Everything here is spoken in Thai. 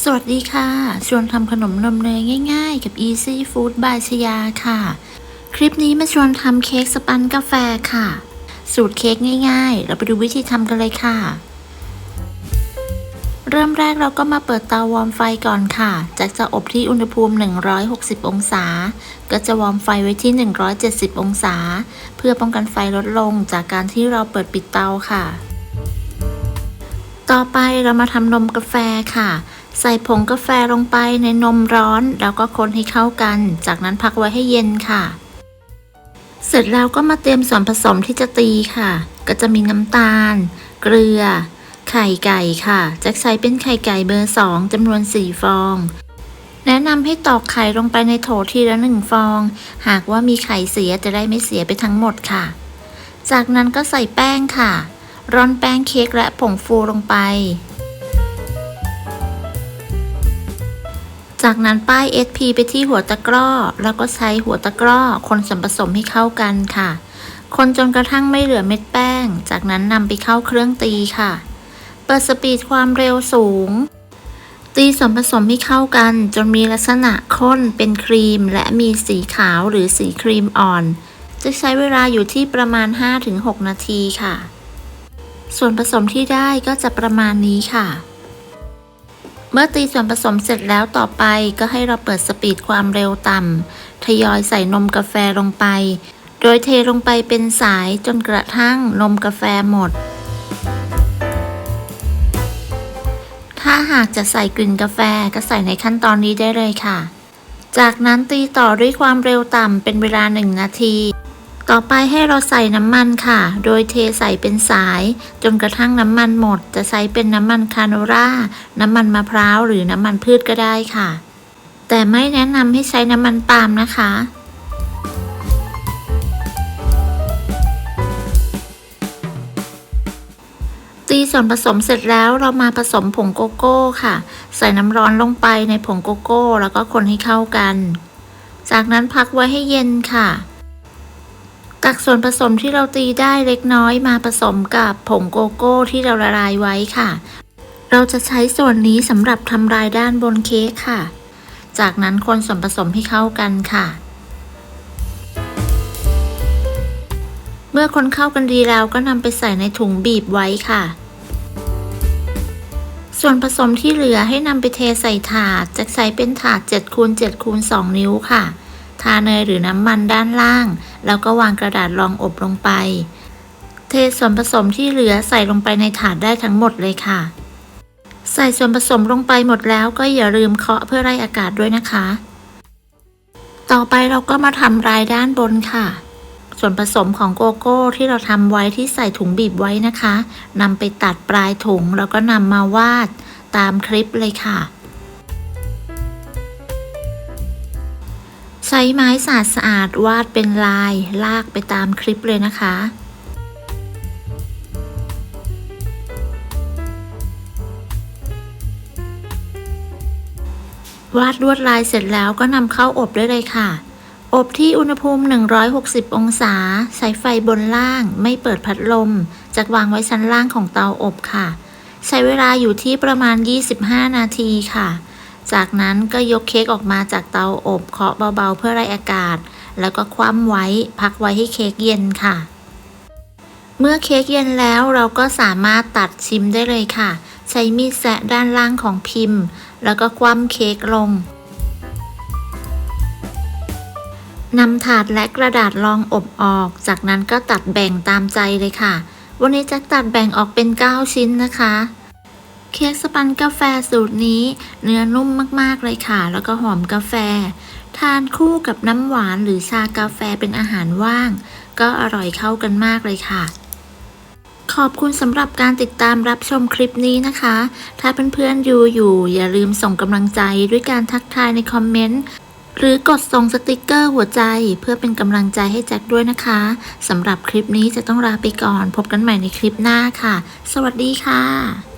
สวัสดีค่ะชวนทำขนมนมเนยง่ายๆกับ Easy Food by ชยาค่ะ คลิปนี้มาชวนทำเค้กสปันกาแฟค่ะ สูตรเค้กง่ายๆ เราไปดูวิธีทำกันเลยค่ะ เริ่มแรกเราก็มาเปิดเตาวอร์มไฟก่อนค่ะจากจะอบที่อุณหภูมิ 160 องศา ก็จะวอร์มไฟไว้ที่ 170 องศา เพื่อป้องกันไฟลดลงจากการที่เราเปิดปิดเตาค่ะ ต่อไปเรามาทำนมกาแฟค่ะใส่ผงกาแฟลงไปในนมร้อนแล้วก็คนให้เข้ากันจากนั้นพักไว้ให้เย็นค่ะเสร็จแล้วก็มาเตรียมส่วนผสมที่จะตีค่ะก็จะมีน้ำตาลเกลือไข่ไก่ค่ะจะใช้เป็นไข่ไก่เบอร์2จำนวน4ฟองแนะนำให้ตอกไข่ลงไปในโถทีละ1ฟองหากว่ามีไข่เสียจะได้ไม่เสียไปทั้งหมดค่ะจากนั้นก็ใส่แป้งค่ะร่อนแป้งเค้กและผงฟูลงไปจากนั้นป้าย SP ไปที่หัวตะกร้อแล้วก็ใช้หัวตะกร้อคนส่วนผสมให้เข้ากันค่ะคนจนกระทั่งไม่เหลือเม็ดแป้งจากนั้นนำไปเข้าเครื่องตีค่ะเปิดสปีดความเร็วสูงตีส่วนผสมให้เข้ากันจนมีลักษณะข้นเป็นครีมและมีสีขาวหรือสีครีมอ่อนจะใช้เวลาอยู่ที่ประมาณ 5-6 นาทีค่ะส่วนผสมที่ได้ก็จะประมาณนี้ค่ะเมื่อตีส่วนผสมเสร็จแล้วต่อไปก็ให้เราเปิดสปีดความเร็วต่ำทยอยใส่นมกาแฟลงไปโดยเทลงไปเป็นสายจนกระทั่งนมกาแฟหมดถ้าหากจะใส่กลิ่นกาแฟก็ใส่ในขั้นตอนนี้ได้เลยค่ะจากนั้นตีต่อด้วยความเร็วต่ำเป็นเวลา1 นาทีต่อไปให้เราใส่น้ำมันค่ะโดยเทใส่เป็นสายจนกระทั่งน้ำมันหมดจะใช้เป็นน้ำมันคาโนล่าน้ำมันมะพร้าวหรือน้ำมันพืชก็ได้ค่ะแต่ไม่แนะนำให้ใช้น้ำมันปาล์มนะคะตีส่วนผสมเสร็จแล้วเรามาผสมผงโกโก้ค่ะใส่น้ำร้อนลงไปในผงโกโก้แล้วก็คนให้เข้ากันจากนั้นพักไว้ให้เย็นค่ะตักส่วนผสมที่เราตีได้เล็กน้อยมาผสมกับผงโกโก้ที่เราละลายไว้ค่ะเราจะใช้ส่วนนี้สำหรับทำลายด้านบนเค้กค่ะจากนั้นคนส่วนผสมให้เข้ากันค่ะเมื่อคนเข้ากันดีแล้วก็นำไปใส่ในถุงบีบไว้ค่ะส่วนผสมที่เหลือให้นำไปเทใส่ถาดจะใช้เป็นถาด 7x7x2 นิ้วค่ะทาเนยหรือน้ำมันด้านล่างแล้วก็วางกระดาษรองอบลงไปเทส่วนผสมที่เหลือใส่ลงไปในถาดได้ทั้งหมดเลยค่ะใส่ส่วนผสมลงไปหมดแล้วก็อย่าลืมเคาะเพื่อไล่อากาศด้วยนะคะต่อไปเราก็มาทำรายด้านบนค่ะส่วนผสมของโกโก้ที่เราทำไว้ที่ใส่ถุงบีบไว้นะคะนำไปตัดปลายถุงแล้วก็นำมาวาดตามคลิปเลยค่ะใช้ไม้สะอาดวาดเป็นลายลากไปตามคลิปเลยนะคะวาดลวดลายเสร็จแล้วก็นำเข้าอบได้เลยค่ะอบที่อุณหภูมิ160องศาใช้ไฟบนล่างไม่เปิดพัดลมจะวางไว้ชั้นล่างของเตาอบค่ะใช้เวลาอยู่ที่ประมาณ25นาทีค่ะจากนั้นก็ยกเค้กออกมาจากเตาอบเคาะเบาๆเพื่อไล่อากาศแล้วก็คว่ำไว้พักไว้ให้เค้กเย็นค่ะเมื่อเค้กเย็นแล้วเราก็สามารถตัดชิมได้เลยค่ะใช้มีดแซะด้านล่างของพิมพ์แล้วก็คว่ำเค้กลงนำถาดและกระดาษรองอบออกจากนั้นก็ตัดแบ่งตามใจเลยค่ะวันนี้จะตัดแบ่งออกเป็น9ชิ้นนะคะเค้กสปันกาแฟสูตรนี้เนื้อนุ่มมากๆเลยค่ะแล้วก็หอมกาแฟทานคู่กับน้ำหวานหรือชากาแฟเป็นอาหารว่างก็อร่อยเข้ากันมากเลยค่ะขอบคุณสำหรับการติดตามรับชมคลิปนี้นะคะถ้าเพื่อนๆอยู่อย่าลืมส่งกำลังใจด้วยการทักทายในคอมเมนต์หรือกดส่งสติกเกอร์หัวใจเพื่อเป็นกำลังใจให้แจ็คด้วยนะคะสำหรับคลิปนี้จะต้องลาไปก่อนพบกันใหม่ในคลิปหน้าค่ะสวัสดีค่ะ